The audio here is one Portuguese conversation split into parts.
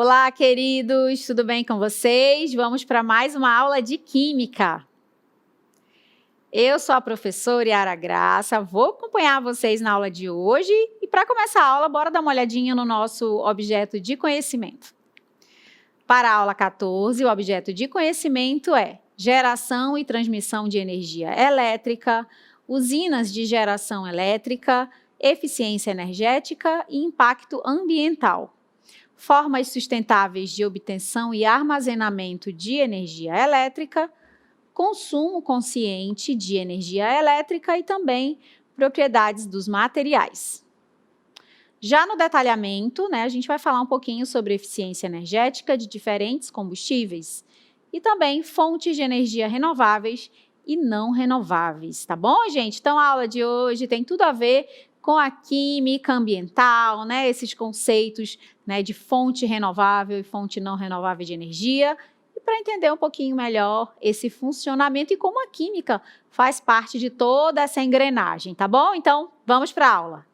Olá, queridos, tudo bem com vocês? Vamos para mais uma aula de Química. Eu sou a professora Yara Graça, vou acompanhar vocês na aula de hoje e para começar a aula, bora dar uma olhadinha no nosso objeto de conhecimento. Para a aula 14, o objeto de conhecimento é geração e transmissão de energia elétrica, usinas de geração elétrica, eficiência energética e impacto ambiental. Formas sustentáveis de obtenção e armazenamento de energia elétrica, consumo consciente de energia elétrica e também propriedades dos materiais. Já no detalhamento, a gente vai falar um pouquinho sobre eficiência energética de diferentes combustíveis e também fontes de energia renováveis e não renováveis, tá bom, gente? Então, a aula de hoje tem tudo a ver com a química ambiental, esses conceitos de fonte renovável e fonte não renovável de energia, e para entender um pouquinho melhor esse funcionamento e como a química faz parte de toda essa engrenagem, tá bom? Então, vamos para a aula.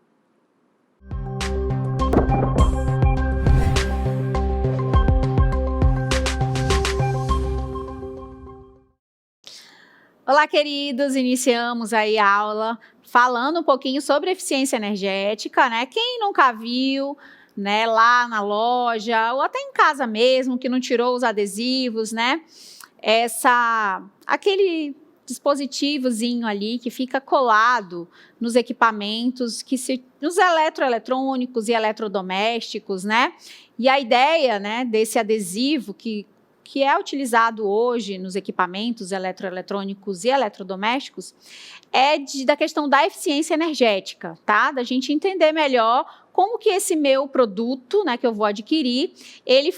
Olá, queridos! Iniciamos aí a aula falando um pouquinho sobre eficiência energética, Quem nunca viu, lá na loja ou até em casa mesmo, que não tirou os adesivos, aquele dispositivozinho ali que fica colado nos equipamentos, nos eletroeletrônicos e eletrodomésticos, E a ideia, desse adesivo que é utilizado hoje nos equipamentos eletroeletrônicos e eletrodomésticos, é da questão da eficiência energética, tá? Da gente entender melhor como que esse meu produto, que eu vou adquirir, ele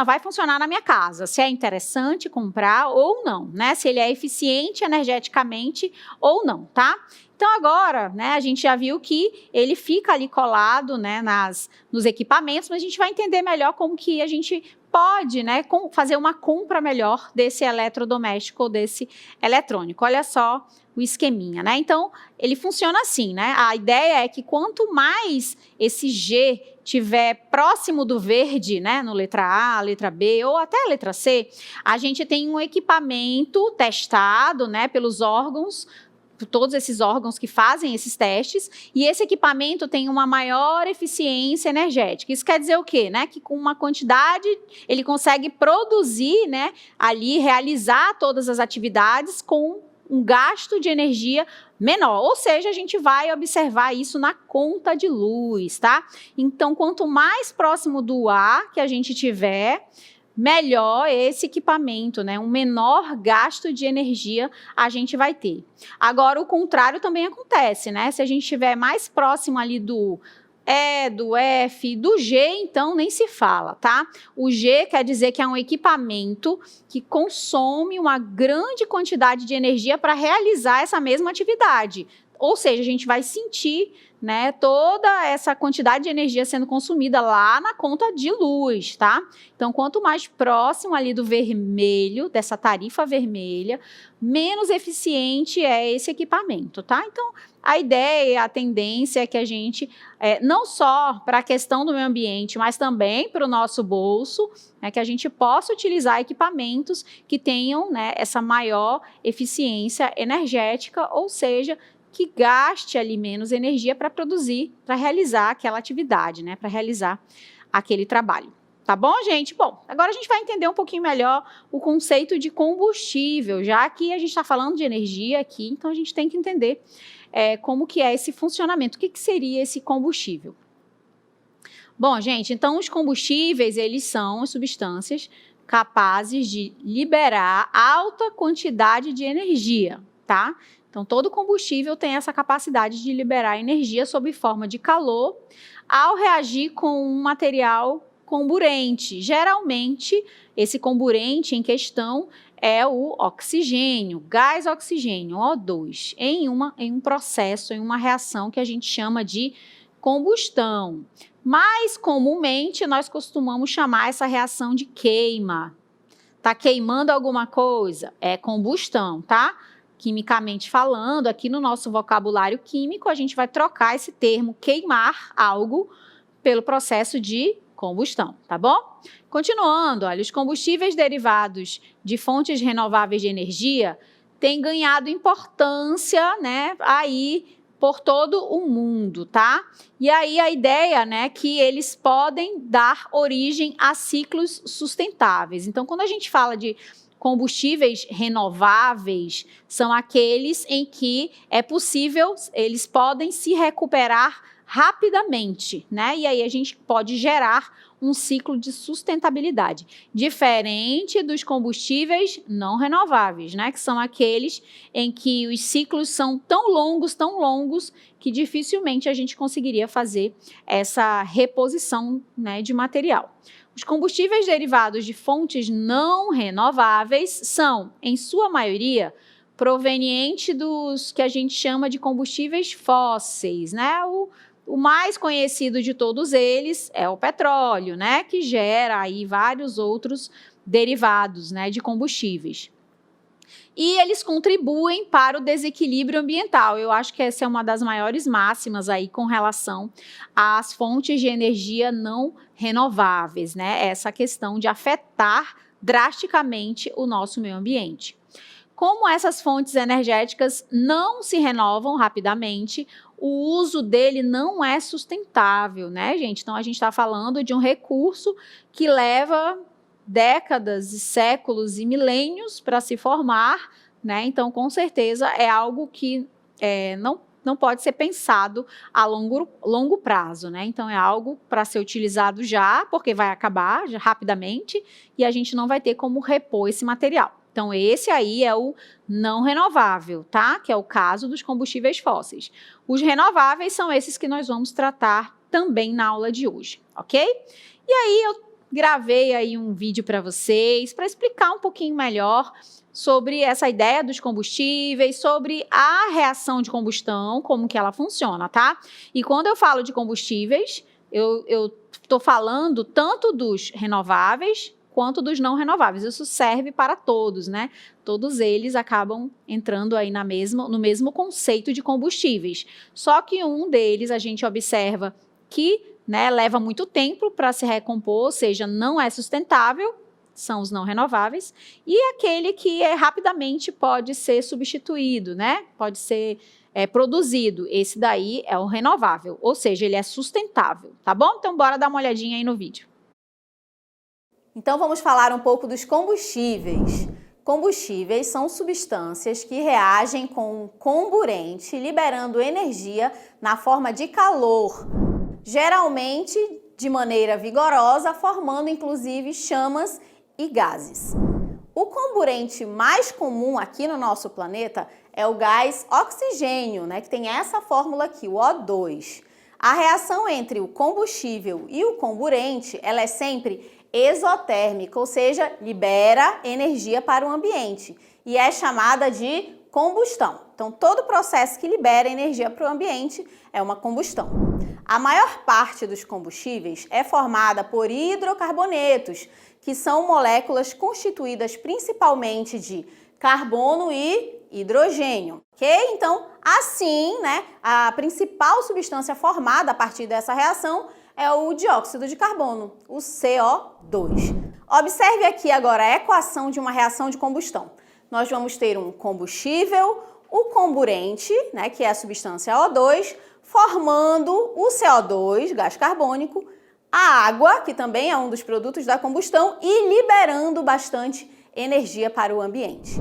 vai funcionar na minha casa, se é interessante comprar ou não, Se ele é eficiente energeticamente ou não, tá? Então, agora, a gente já viu que ele fica ali colado, nos equipamentos, mas a gente vai entender melhor como que a gente pode, fazer uma compra melhor desse eletrodoméstico ou desse eletrônico. Olha só o esqueminha, Então, ele funciona assim, A ideia é que quanto mais esse G tiver próximo do verde, no letra A, letra B ou até a letra C, a gente tem um equipamento testado, pelos órgãos, todos esses órgãos que fazem esses testes, e esse equipamento tem uma maior eficiência energética. Isso quer dizer o quê? Que com uma quantidade ele consegue produzir, ali, realizar todas as atividades com um gasto de energia menor, ou seja, a gente vai observar isso na conta de luz, tá? Então, quanto mais próximo do A que a gente tiver, melhor esse equipamento, um menor gasto de energia a gente vai ter. Agora, o contrário também acontece, Se a gente estiver mais próximo ali do E, do F, do G, então nem se fala, tá? O G quer dizer que é um equipamento que consome uma grande quantidade de energia para realizar essa mesma atividade. Ou seja, a gente vai sentir toda essa quantidade de energia sendo consumida lá na conta de luz, tá? Então, quanto mais próximo ali do vermelho, dessa tarifa vermelha, menos eficiente é esse equipamento, tá? Então, a ideia, a tendência é que a gente, não só para a questão do meio ambiente, mas também para o nosso bolso, que a gente possa utilizar equipamentos que tenham essa maior eficiência energética, ou seja, que gaste ali menos energia para produzir, para realizar aquela atividade, para realizar aquele trabalho. Tá bom, gente? Bom, agora a gente vai entender um pouquinho melhor o conceito de combustível, já que a gente está falando de energia aqui, então a gente tem que entender como que é esse funcionamento, o que seria esse combustível. Bom, gente, então os combustíveis, eles são as substâncias capazes de liberar alta quantidade de energia, tá? Então, todo combustível tem essa capacidade de liberar energia sob forma de calor ao reagir com um material comburente. Geralmente, esse comburente em questão é o oxigênio, gás oxigênio, O2, em um processo, em uma reação que a gente chama de combustão. Mais comumente, nós costumamos chamar essa reação de queima. Está queimando alguma coisa? É combustão, tá? Quimicamente falando, aqui no nosso vocabulário químico, a gente vai trocar esse termo queimar algo pelo processo de combustão, tá bom? Continuando, olha, os combustíveis derivados de fontes renováveis de energia têm ganhado importância, né, aí por todo o mundo, tá? E aí a ideia, né, que eles podem dar origem a ciclos sustentáveis. Então, quando a gente fala de combustíveis renováveis, são aqueles em que é possível, eles podem se recuperar rapidamente, né? E aí a gente pode gerar um ciclo de sustentabilidade, diferente dos combustíveis não renováveis, né? Que são aqueles em que os ciclos são tão longos, que dificilmente a gente conseguiria fazer essa reposição, né, de material. Os combustíveis derivados de fontes não renováveis são, em sua maioria, provenientes dos que a gente chama de combustíveis fósseis, né? O mais conhecido de todos eles é o petróleo, né, que gera aí vários outros derivados, né, de combustíveis. E eles contribuem para o desequilíbrio ambiental. Eu acho que essa é uma das maiores máximas aí com relação às fontes de energia não renováveis, né? Essa questão de afetar drasticamente o nosso meio ambiente. Como essas fontes energéticas não se renovam rapidamente, o uso dele não é sustentável, né, gente? Então, a gente está falando de um recurso que leva décadas e séculos e milênios para se formar, né? Então, com certeza, é algo que não pode ser pensado a longo prazo, né? Então, é algo para ser utilizado já, porque vai acabar já, rapidamente, e a gente não vai ter como repor esse material. Então, esse aí é o não renovável, tá? Que é o caso dos combustíveis fósseis. Os renováveis são esses que nós vamos tratar também na aula de hoje, ok? E aí, eu gravei aí um vídeo para vocês, para explicar um pouquinho melhor sobre essa ideia dos combustíveis, sobre a reação de combustão, como que ela funciona, tá? E quando eu falo de combustíveis, eu estou falando tanto dos renováveis quanto dos não renováveis. Isso serve para todos, né? Todos eles acabam entrando aí no mesmo conceito de combustíveis. Só que um deles a gente observa que, né, leva muito tempo para se recompor, ou seja, não é sustentável, são os não renováveis, e aquele que rapidamente pode ser substituído, né? Pode ser produzido. Esse daí é o renovável, ou seja, ele é sustentável, tá bom? Então, bora dar uma olhadinha aí no vídeo. Então, vamos falar um pouco dos combustíveis. Combustíveis são substâncias que reagem com um comburente, liberando energia na forma de calor, geralmente de maneira vigorosa, formando inclusive chamas e gases. O comburente mais comum aqui no nosso planeta é o gás oxigênio, né, que tem essa fórmula aqui, o O2. A reação entre o combustível e o comburente, ela é sempre exotérmica, ou seja, libera energia para o ambiente e é chamada de combustão. Então, todo processo que libera energia para o ambiente é uma combustão. A maior parte dos combustíveis é formada por hidrocarbonetos, que são moléculas constituídas principalmente de carbono e hidrogênio, ok? Então, assim, né, a principal substância formada a partir dessa reação é o dióxido de carbono, o CO2. Observe aqui agora a equação de uma reação de combustão. Nós vamos ter um combustível, o comburente, né, que é a substância O2, formando o CO2, gás carbônico, a água, que também é um dos produtos da combustão, e liberando bastante energia para o ambiente.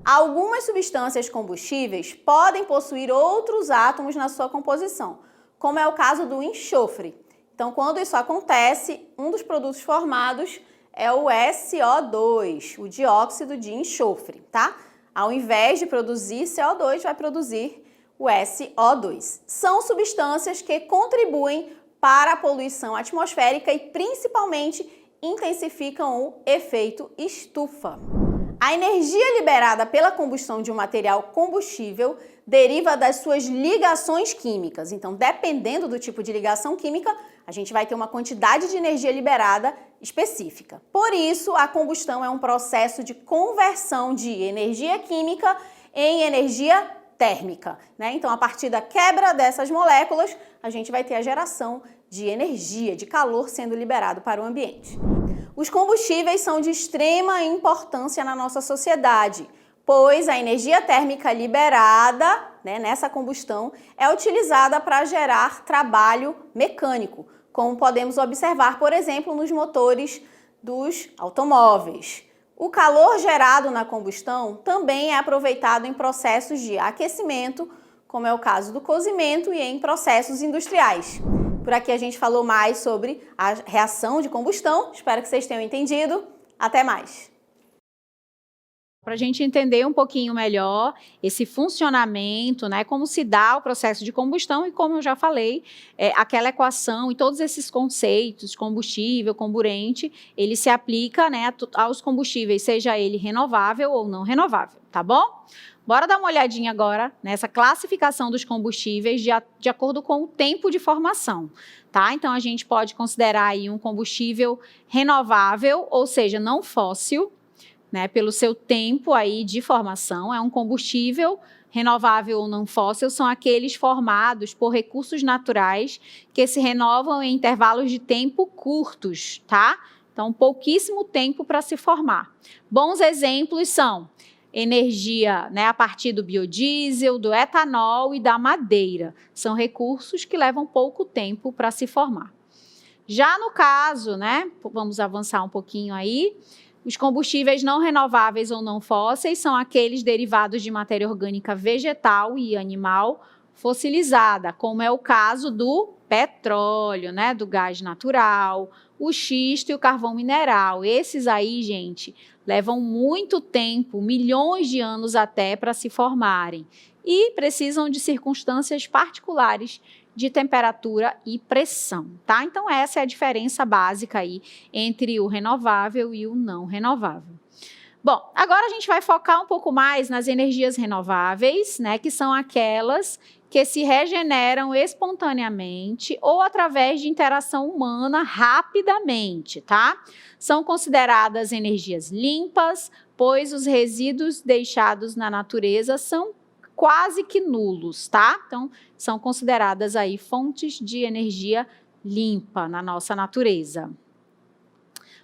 Algumas substâncias combustíveis podem possuir outros átomos na sua composição, como é o caso do enxofre. Então, quando isso acontece, um dos produtos formados é o SO2, o dióxido de enxofre, tá? Ao invés de produzir CO2, vai produzir o SO2. São substâncias que contribuem para a poluição atmosférica e principalmente intensificam o efeito estufa. A energia liberada pela combustão de um material combustível deriva das suas ligações químicas. Então, dependendo do tipo de ligação química, a gente vai ter uma quantidade de energia liberada específica. Por isso, a combustão é um processo de conversão de energia química em energia térmica, né? Então, a partir da quebra dessas moléculas, a gente vai ter a geração de energia, de calor sendo liberado para o ambiente. Os combustíveis são de extrema importância na nossa sociedade, pois a energia térmica liberada, nessa combustão é utilizada para gerar trabalho mecânico, como podemos observar, por exemplo, nos motores dos automóveis. O calor gerado na combustão também é aproveitado em processos de aquecimento, como é o caso do cozimento, e em processos industriais. Por aqui a gente falou mais sobre a reação de combustão. Espero que vocês tenham entendido. Até mais! Para a gente entender um pouquinho melhor esse funcionamento, como se dá o processo de combustão e, como eu já falei, aquela equação e todos esses conceitos, combustível, comburente, ele se aplica, aos combustíveis, seja ele renovável ou não renovável, tá bom? Bora dar uma olhadinha agora nessa classificação dos combustíveis de acordo com o tempo de formação, tá? Então, a gente pode considerar aí um combustível renovável, ou seja, não fóssil, pelo seu tempo aí de formação. É um combustível renovável ou não fóssil, são aqueles formados por recursos naturais que se renovam em intervalos de tempo curtos, tá? Então, pouquíssimo tempo para se formar. Bons exemplos são energia, a partir do biodiesel, do etanol e da madeira. São recursos que levam pouco tempo para se formar. Já no caso, vamos avançar um pouquinho aí, os combustíveis não renováveis ou não fósseis são aqueles derivados de matéria orgânica vegetal e animal fossilizada, como é o caso do petróleo, do gás natural, o xisto e o carvão mineral. Esses aí, gente, levam muito tempo, milhões de anos até para se formarem e precisam de circunstâncias particulares de temperatura e pressão, tá? Então, essa é a diferença básica aí entre o renovável e o não renovável. Bom, agora a gente vai focar um pouco mais nas energias renováveis, que são aquelas que se regeneram espontaneamente ou através de interação humana rapidamente, tá? São consideradas energias limpas, pois os resíduos deixados na natureza são quase que nulos, tá? Então, são consideradas aí fontes de energia limpa na nossa natureza.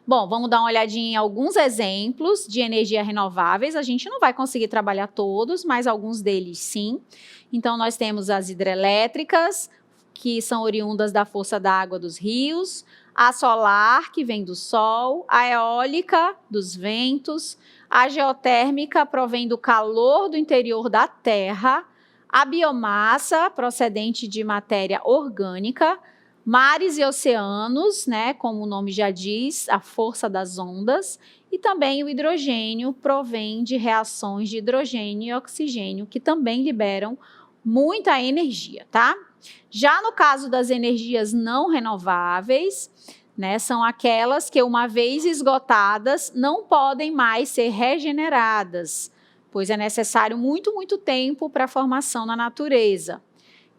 Bom, vamos dar uma olhadinha em alguns exemplos de energia renováveis. A gente não vai conseguir trabalhar todos, mas alguns deles sim. Então, nós temos as hidrelétricas, que são oriundas da força da água dos rios, a solar, que vem do sol, a eólica, dos ventos, a geotérmica provém do calor do interior da terra, a biomassa, procedente de matéria orgânica, mares e oceanos, como o nome já diz, a força das ondas, e também o hidrogênio provém de reações de hidrogênio e oxigênio, que também liberam muita energia, tá? Já no caso das energias não renováveis, são aquelas que, uma vez esgotadas, não podem mais ser regeneradas, pois é necessário muito tempo para a formação na natureza.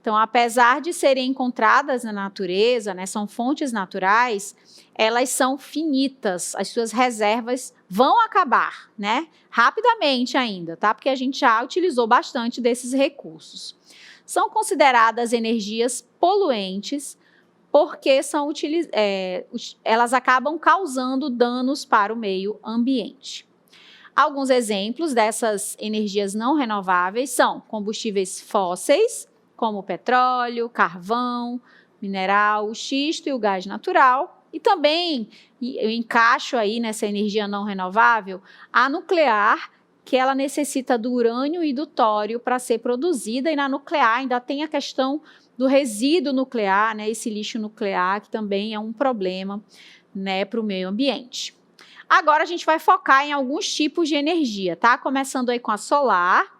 Então, apesar de serem encontradas na natureza, são fontes naturais, elas são finitas, as suas reservas vão acabar, rapidamente ainda, tá? Porque a gente já utilizou bastante desses recursos. São consideradas energias poluentes, porque elas acabam causando danos para o meio ambiente. Alguns exemplos dessas energias não renováveis são combustíveis fósseis, como o petróleo, carvão, mineral, o xisto e o gás natural. E também eu encaixo aí nessa energia não renovável a nuclear, que ela necessita do urânio e do tório para ser produzida, e na nuclear ainda tem a questão do resíduo nuclear, esse lixo nuclear, que também é um problema, para o meio ambiente. Agora a gente vai focar em alguns tipos de energia, tá? Começando aí com a solar,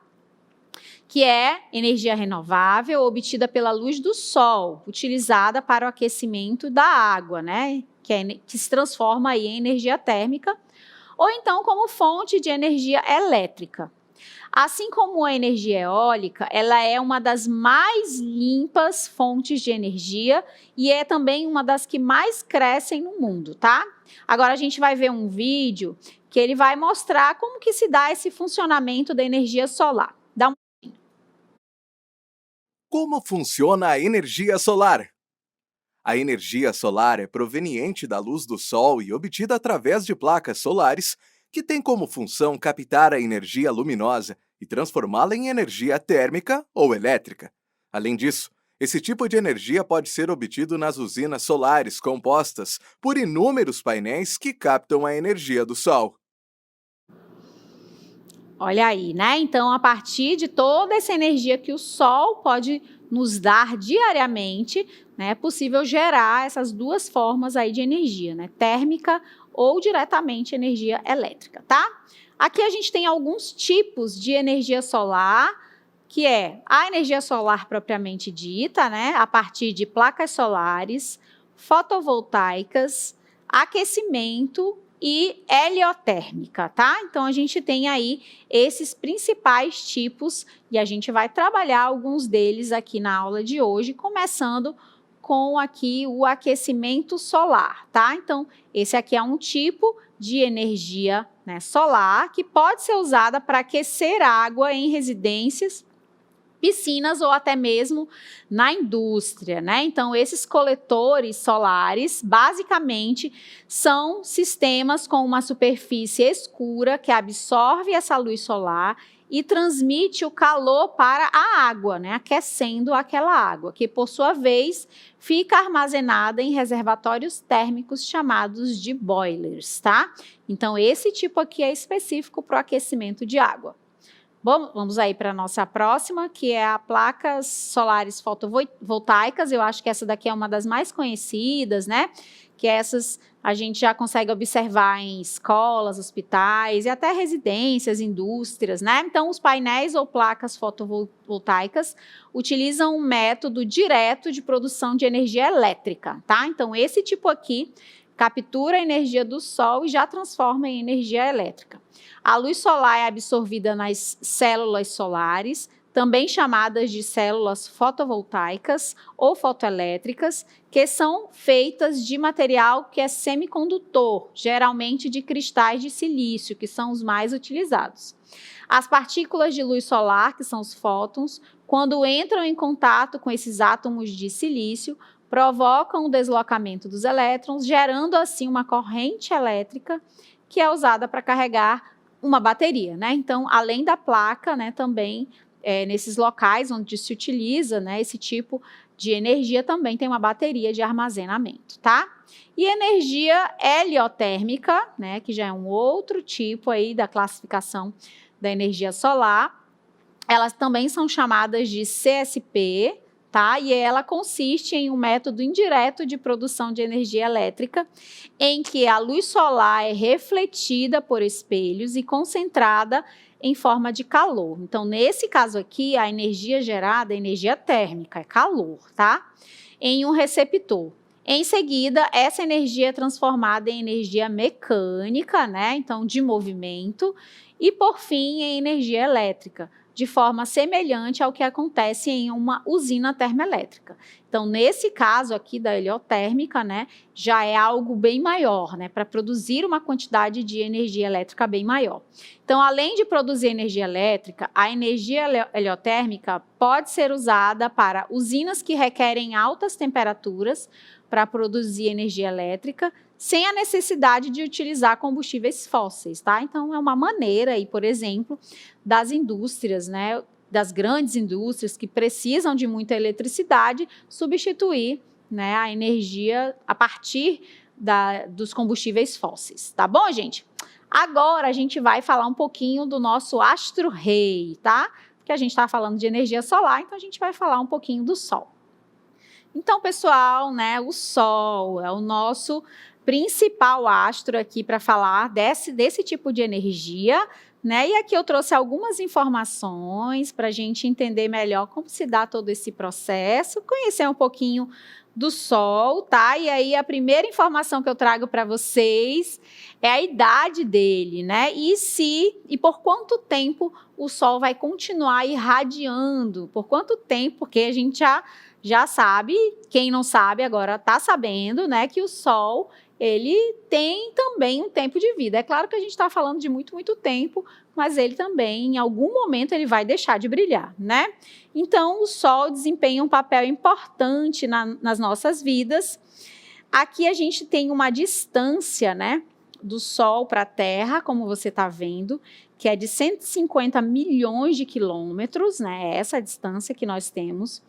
que é energia renovável obtida pela luz do sol, utilizada para o aquecimento da água, que se transforma aí em energia térmica, ou então como fonte de energia elétrica. Assim como a energia eólica, ela é uma das mais limpas fontes de energia e é também uma das que mais crescem no mundo, tá? Agora a gente vai ver um vídeo que ele vai mostrar como que se dá esse funcionamento da energia solar. Como funciona a energia solar? A energia solar é proveniente da luz do Sol e obtida através de placas solares, que têm como função captar a energia luminosa e transformá-la em energia térmica ou elétrica. Além disso, esse tipo de energia pode ser obtido nas usinas solares compostas por inúmeros painéis que captam a energia do Sol. Olha aí, né? Então, a partir de toda essa energia que o Sol pode nos dar diariamente, né, é possível gerar essas duas formas aí de energia, né? Térmica ou diretamente energia elétrica, tá? Aqui a gente tem alguns tipos de energia solar, que é a energia solar propriamente dita, né, a partir de placas solares, fotovoltaicas, aquecimento e heliotérmica, tá? Então, a gente tem aí esses principais tipos e a gente vai trabalhar alguns deles aqui na aula de hoje, começando com aqui o aquecimento solar, tá? Então, esse aqui é um tipo de energia, né, solar que pode ser usada para aquecer água em residências, piscinas ou até mesmo na indústria, né? Então, esses coletores solares, basicamente, são sistemas com uma superfície escura que absorve essa luz solar e transmite o calor para a água, né? Aquecendo aquela água, que, por sua vez, fica armazenada em reservatórios térmicos chamados de boilers, tá? Então, esse tipo aqui é específico para o aquecimento de água. Bom, vamos aí para a nossa próxima, que é a placas solares fotovoltaicas. Eu acho que essa daqui é uma das mais conhecidas, né? Que essas a gente já consegue observar em escolas, hospitais e até residências, indústrias, né? Então, os painéis ou placas fotovoltaicas utilizam um método direto de produção de energia elétrica, tá? Então, esse tipo aqui captura a energia do Sol e já transforma em energia elétrica. A luz solar é absorvida nas células solares, também chamadas de células fotovoltaicas ou fotoelétricas, que são feitas de material que é semicondutor, geralmente de cristais de silício, que são os mais utilizados. As partículas de luz solar, que são os fótons, quando entram em contato com esses átomos de silício, provocam o deslocamento dos elétrons, gerando assim uma corrente elétrica que é usada para carregar uma bateria, né? Então, além da placa, né, também nesses locais onde se utiliza, né, esse tipo de energia, também tem uma bateria de armazenamento, tá? E energia heliotérmica, né, que já é um outro tipo aí da classificação da energia solar, elas também são chamadas de CSP, tá? E ela consiste em um método indireto de produção de energia elétrica, em que a luz solar é refletida por espelhos e concentrada em forma de calor. Então, nesse caso aqui, a energia gerada é energia térmica, é calor, tá? Em um receptor. Em seguida, essa energia é transformada em energia mecânica, né? Então, de movimento, e por fim, em energia elétrica, de forma semelhante ao que acontece em uma usina termoelétrica. Então, nesse caso aqui da heliotérmica, né, já é algo bem maior, né, para produzir uma quantidade de energia elétrica bem maior. Então, além de produzir energia elétrica, a energia heliotérmica pode ser usada para usinas que requerem altas temperaturas para produzir energia elétrica, sem a necessidade de utilizar combustíveis fósseis, tá? Então, é uma maneira aí, por exemplo, das indústrias, né, das grandes indústrias que precisam de muita eletricidade, substituir, né, a energia a partir dos combustíveis fósseis, tá bom, gente? Agora a gente vai falar um pouquinho do nosso astro-rei, tá? Porque a gente está falando de energia solar, então a gente vai falar um pouquinho do Sol. Então, pessoal, né, o Sol é o nosso principal astro aqui para falar desse tipo de energia, né? E aqui eu trouxe algumas informações para a gente entender melhor como se dá todo esse processo, conhecer um pouquinho do Sol, tá? E aí a primeira informação que eu trago para vocês é a idade dele, né? E por quanto tempo o Sol vai continuar irradiando? Por quanto tempo? Porque a gente já sabe, quem não sabe agora está sabendo, né, que o Sol ele tem também um tempo de vida. É claro que a gente está falando de muito, muito tempo, mas ele também, em algum momento, ele vai deixar de brilhar, né? Então, o Sol desempenha um papel importante nas nossas vidas. Aqui a gente tem uma distância, né, do Sol para a Terra, como você está vendo, que é de 150 milhões de quilômetros, né? É essa a distância que nós temos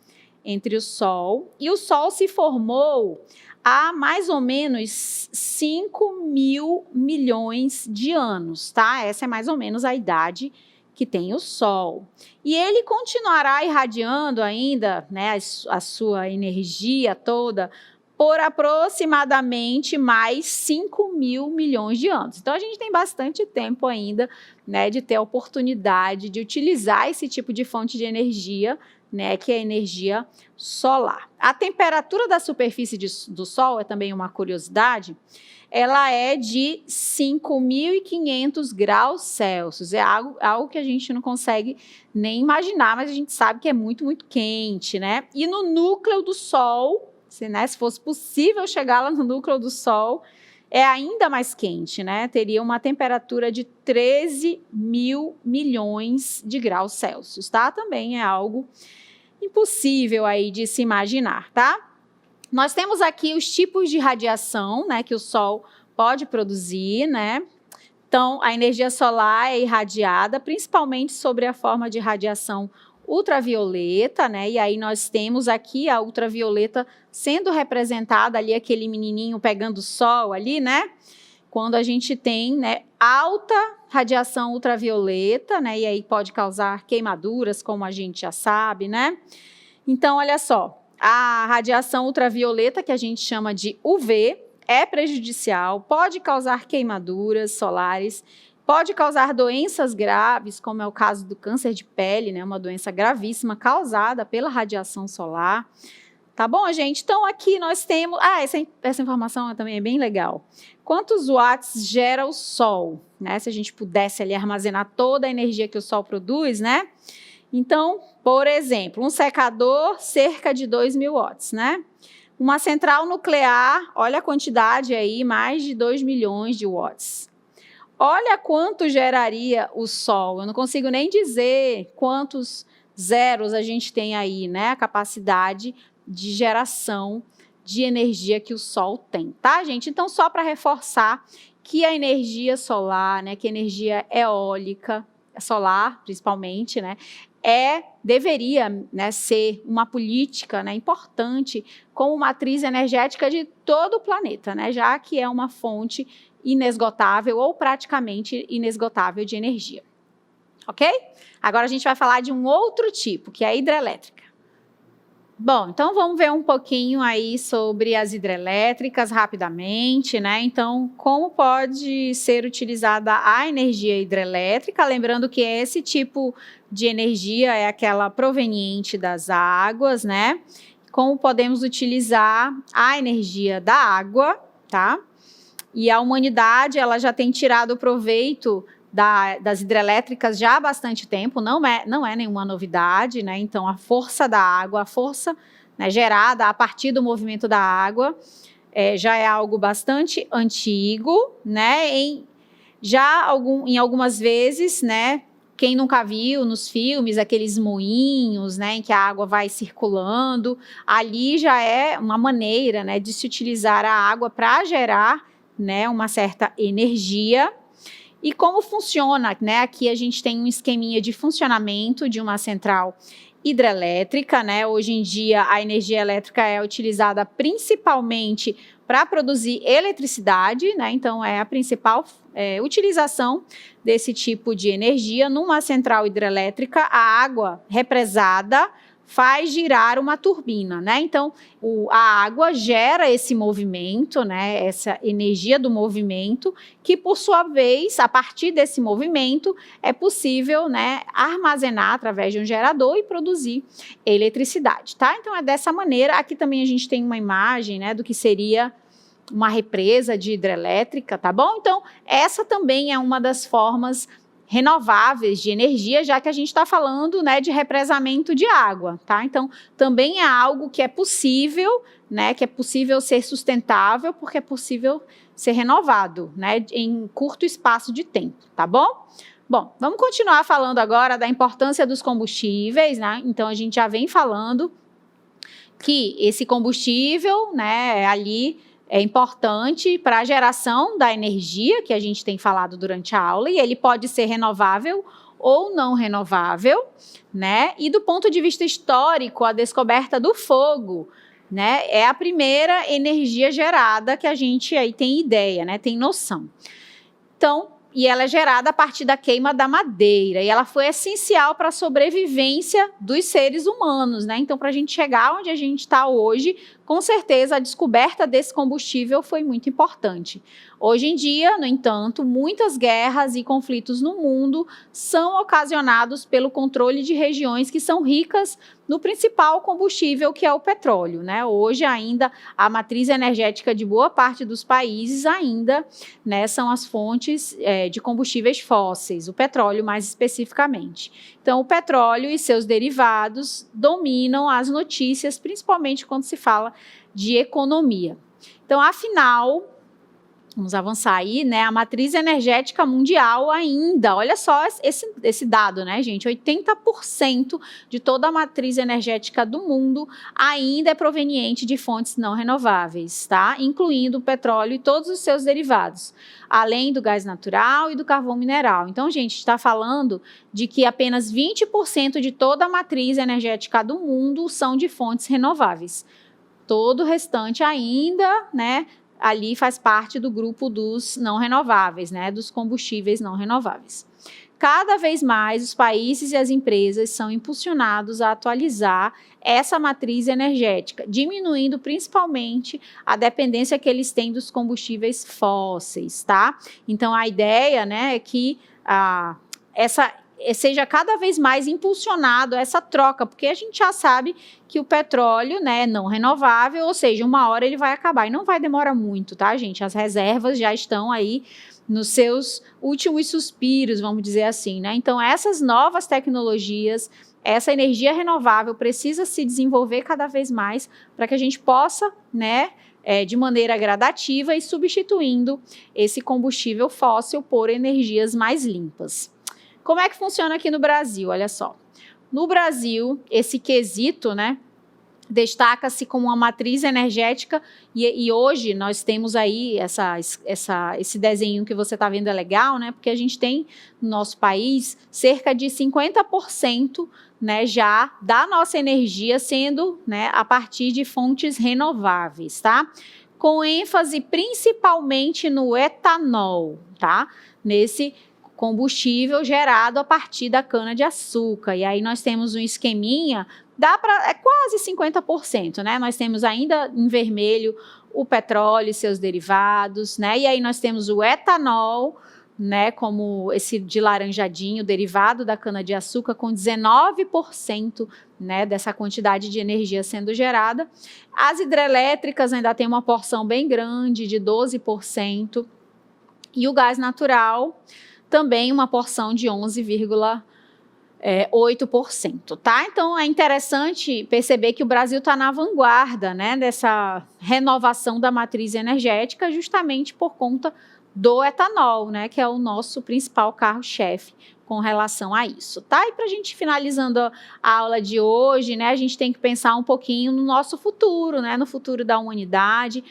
entre o Sol. E o Sol se formou há mais ou menos 5 mil milhões de anos, tá? Essa é mais ou menos a idade que tem o Sol. E ele continuará irradiando ainda, né, a sua energia toda por aproximadamente mais 5 mil milhões de anos. Então, a gente tem bastante tempo ainda, né, de ter a oportunidade de utilizar esse tipo de fonte de energia, né, que é a energia solar. A temperatura da superfície do Sol é também uma curiosidade. Ela é de 5.500 graus Celsius. É algo que a gente não consegue nem imaginar, mas a gente sabe que é muito, muito quente, né? E no núcleo do Sol, se fosse possível chegar lá no núcleo do Sol, é ainda mais quente, né? Teria uma temperatura de 13 mil milhões de graus Celsius, tá? Também é algo impossível aí de se imaginar, tá? Nós temos aqui os tipos de radiação, né, que o Sol pode produzir, né? Então, a energia solar é irradiada principalmente sobre a forma de radiação ultravioleta, né? E aí nós temos aqui a ultravioleta sendo representada ali, aquele menininho pegando o Sol ali, né? Quando a gente tem, né, alta radiação ultravioleta, né? E aí pode causar queimaduras, como a gente já sabe, né? Então, olha só. A radiação ultravioleta, que a gente chama de UV, é prejudicial, pode causar queimaduras solares, pode causar doenças graves, como é o caso do câncer de pele, né, uma doença gravíssima causada pela radiação solar. Tá bom, gente? Então, aqui nós temos... essa informação também é bem legal. Quantos watts gera o Sol? Né? Se a gente pudesse ali armazenar toda a energia que o Sol produz, né? Então, por exemplo, um secador, cerca de 2.000 watts, né? Uma central nuclear, olha a quantidade aí, mais de 2 milhões de watts. Olha quanto geraria o Sol. Eu não consigo nem dizer quantos zeros a gente tem aí, né? A capacidade de geração de energia que o Sol tem, tá, gente? Então, só para reforçar que a energia solar, né, que a energia eólica, solar principalmente, né, deveria, né, ser uma política, né, importante como matriz energética de todo o planeta, né, já que é uma fonte inesgotável ou praticamente inesgotável de energia. Ok? Agora a gente vai falar de um outro tipo, que é a hidrelétrica. Bom, então vamos ver um pouquinho aí sobre as hidrelétricas rapidamente, né? Então, como pode ser utilizada a energia hidrelétrica? Lembrando que esse tipo de energia é aquela proveniente das águas, né? Como podemos utilizar a energia da água, tá? E a humanidade, ela já tem tirado proveito das hidrelétricas já há bastante tempo, não é nenhuma novidade, né? Então, a força da água, a força, né, gerada a partir do movimento da água, já é algo bastante antigo, né? Em algumas vezes, né? Quem nunca viu nos filmes aqueles moinhos, né, em que a água vai circulando, ali já é uma maneira, né, de se utilizar a água para gerar, né, uma certa energia. E como funciona, né? Aqui a gente tem um esqueminha de funcionamento de uma central hidrelétrica, né? Hoje em dia a energia elétrica é utilizada principalmente para produzir eletricidade, né? Então é a principal utilização desse tipo de energia. Numa central hidrelétrica, a água represada faz girar uma turbina, né? Então, a água gera esse movimento, né? Essa energia do movimento, que por sua vez, a partir desse movimento, é possível, né, armazenar através de um gerador e produzir eletricidade, tá? Então, é dessa maneira. Aqui também a gente tem uma imagem, né, do que seria uma represa de hidrelétrica, tá bom? Então, essa também é uma das formas renováveis de energia, já que a gente está falando, né, de represamento de água, tá? Então, também é algo que é possível, né, que é possível ser sustentável, porque é possível ser renovado, né, em curto espaço de tempo, tá bom? Bom, vamos continuar falando agora da importância dos combustíveis, né? Então, a gente já vem falando que esse combustível, né, ali é importante para a geração da energia, que a gente tem falado durante a aula, e ele pode ser renovável ou não renovável, né? E do ponto de vista histórico, a descoberta do fogo, né, é a primeira energia gerada que a gente aí tem ideia, né, tem noção. Então, e ela é gerada a partir da queima da madeira, e ela foi essencial para a sobrevivência dos seres humanos, né? Então, para a gente chegar onde a gente está hoje, com certeza a descoberta desse combustível foi muito importante. Hoje em dia, no entanto, muitas guerras e conflitos no mundo são ocasionados pelo controle de regiões que são ricas no principal combustível, que é o petróleo, né? Hoje ainda a matriz energética de boa parte dos países ainda, né, são as fontes de combustíveis fósseis, o petróleo mais especificamente. Então, o petróleo e seus derivados dominam as notícias, principalmente quando se fala de economia. Então, afinal, vamos avançar aí, né? A matriz energética mundial ainda, olha só esse dado, né, gente? 80% de toda a matriz energética do mundo ainda é proveniente de fontes não renováveis, tá? Incluindo o petróleo e todos os seus derivados, além do gás natural e do carvão mineral. Então, gente, está falando de que apenas 20% de toda a matriz energética do mundo são de fontes renováveis. Todo o restante ainda, né, ali faz parte do grupo dos não renováveis, né, dos combustíveis não renováveis. Cada vez mais os países e as empresas são impulsionados a atualizar essa matriz energética, diminuindo principalmente a dependência que eles têm dos combustíveis fósseis, tá? Então, a ideia, né, é que seja cada vez mais impulsionado essa troca, porque a gente já sabe que o petróleo, né, não renovável, ou seja, uma hora ele vai acabar e não vai demorar muito, tá, gente? As reservas já estão aí nos seus últimos suspiros, vamos dizer assim, né? Então, essas novas tecnologias, essa energia renovável precisa se desenvolver cada vez mais para que a gente possa, né, de maneira gradativa e substituindo esse combustível fóssil por energias mais limpas. Como é que funciona aqui no Brasil? Olha só. No Brasil, esse quesito, né, destaca-se como uma matriz energética e hoje nós temos aí esse desenho que você está vendo é legal, né, porque a gente tem no nosso país cerca de 50%, né, já da nossa energia sendo, né, a partir de fontes renováveis, tá? Com ênfase principalmente no etanol, tá? Nesse combustível gerado a partir da cana-de-açúcar. E aí nós temos um esqueminha, é quase 50%, né? Nós temos ainda em vermelho o petróleo e seus derivados, né? E aí nós temos o etanol, né, como esse de laranjadinho, derivado da cana-de-açúcar, com 19%, né, dessa quantidade de energia sendo gerada. As hidrelétricas ainda tem uma porção bem grande, de 12%, e o gás natural também uma porção de 11,8%, tá? Então, é interessante perceber que o Brasil está na vanguarda, né, dessa renovação da matriz energética, justamente por conta do etanol, né, que é o nosso principal carro-chefe com relação a isso, tá? E para a gente finalizando a aula de hoje, né, a gente tem que pensar um pouquinho no nosso futuro, né, no futuro da humanidade.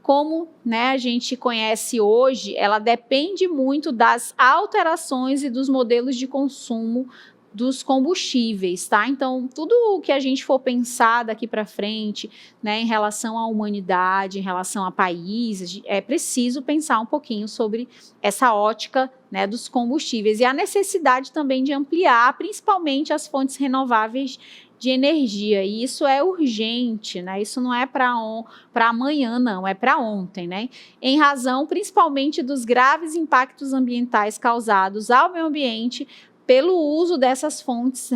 Como, né, a gente conhece hoje, ela depende muito das alterações e dos modelos de consumo dos combustíveis, tá? Então, tudo o que a gente for pensar daqui para frente, né, em relação à humanidade, em relação a países, é preciso pensar um pouquinho sobre essa ótica, né, dos combustíveis e a necessidade também de ampliar, principalmente as fontes renováveis de energia, e isso é urgente, né? Isso não é para amanhã, não, é para ontem, né? Em razão, principalmente, dos graves impactos ambientais causados ao meio ambiente pelo uso dessas fontes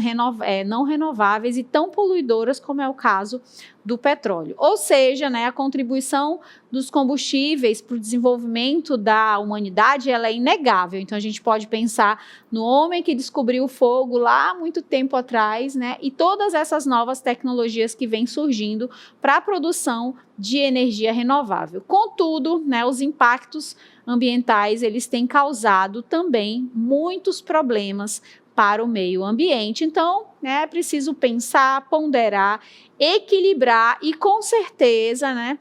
não renováveis e tão poluidoras como é o caso do petróleo. Ou seja, né, a contribuição dos combustíveis para o desenvolvimento da humanidade, ela é inegável. Então, a gente pode pensar no homem que descobriu o fogo lá há muito tempo atrás, né, e todas essas novas tecnologias que vêm surgindo para a produção de energia renovável. Contudo, né, os impactos ambientais, eles têm causado também muitos problemas para o meio ambiente. Então, né, é preciso pensar, ponderar, equilibrar e, com certeza, né,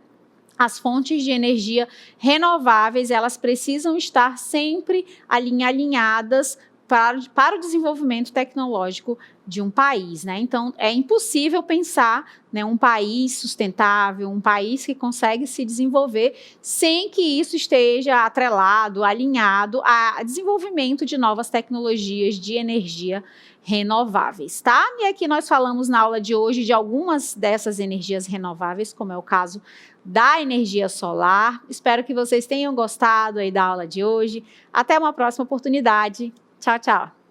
as fontes de energia renováveis, elas precisam estar sempre alinhadas para o desenvolvimento tecnológico de um país, né? Então, é impossível pensar, né, um país sustentável, um país que consegue se desenvolver sem que isso esteja atrelado, alinhado a desenvolvimento de novas tecnologias de energia renováveis, tá? E aqui nós falamos na aula de hoje de algumas dessas energias renováveis, como é o caso da energia solar. Espero que vocês tenham gostado aí da aula de hoje. Até uma próxima oportunidade. Tchau, tchau.